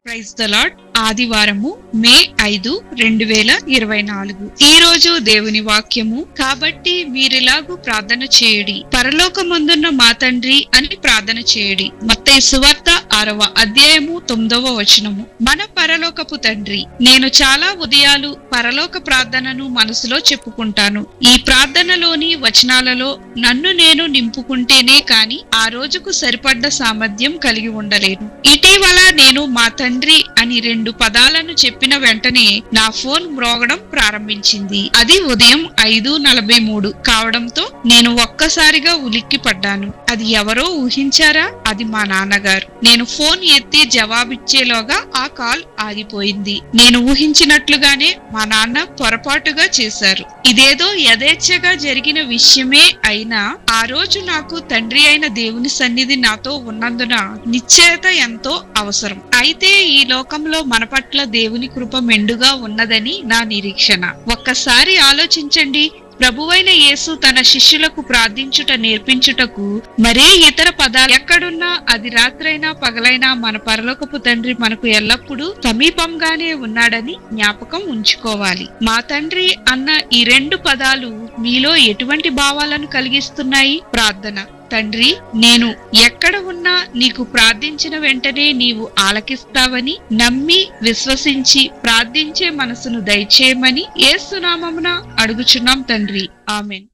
Praise the lord. ఆదివారము మే 5, 2024. ఈ రోజు దేవుని వాక్యము, కాబట్టి మీరిలాగు ప్రార్థన చేయుడి, పరలోకమందున్న మా తండ్రి అని ప్రార్థన చేయుడి. మత్తయి సువార్త 6వ అధ్యాయము 9వ వచనము. మన పరలోకపు తండ్రి. నేను చాలా ఉదయాలు పరలోక ప్రార్థనను మనసులో చెప్పుకుంటాను. ఈ ప్రార్థనలోని వచనాలలో నన్ను నేను నింపుకుంటేనే కాని ఆ రోజుకు సరిపడ్డ సామర్థ్యం కలిగి ఉండలేను. ఇటీవల నేను మా తండ్రి అని 2 పదాలను చెప్పిన వెంటనే నా ఫోన్ మ్రోగడం ప్రారంభించింది. అది ఉదయం 5:43 కావడంతో నేను ఒక్కసారిగా ఉలిక్కి పడ్డాను. అది ఎవరో ఊహించారా? అది మా నాన్నగారు. నేను ఫోన్ ఎత్తి జవాబిచ్చేలోగా ఆ కాల్ ఆగిపోయింది. నేను ఊహించినట్లుగానే మా నాన్న పొరపాటుగా చేశారు. ఇదేదో యథేచ్ఛగా జరిగిన విషయమే అయినా ఆ రోజు నాకు తండ్రి అయిన దేవుని సన్నిధి నాతో ఉన్నందున నిశ్చయత ఎంతో అవసరం. అయితే ఈ లోకంలో మన పట్ల దేవుని కృప మెండుగా ఉన్నదని నా నిరీక్షణ. ఒక్కసారి ఆలోచించండి. ప్రభువైన యేసు తన శిష్యులకు ప్రార్థించుట నేర్పించుటకు మరే ఇతర పదాలు ఎక్కడున్నా, అది రాత్రైనా పగలైనా మన పరలోకపు తండ్రి మనకు ఎల్లప్పుడూ సమీపంగానే ఉన్నాడని జ్ఞాపకం ఉంచుకోవాలి. మా తండ్రి అన్న ఈ 2 పదాలు మీలో ఎటువంటి భావాలను కలిగిస్తున్నాయి? ప్రార్థన. తండ్రి, నేను ఎక్కడ ఉన్నా నీకు ప్రార్థించిన వెంటనే నీవు ఆలకిస్తావని నమ్మి విశ్వసించి ప్రార్థించే మనసును దయచేయమని యేసు నామమున అడుగుచున్నాం తండ్రి. ఆమెన్.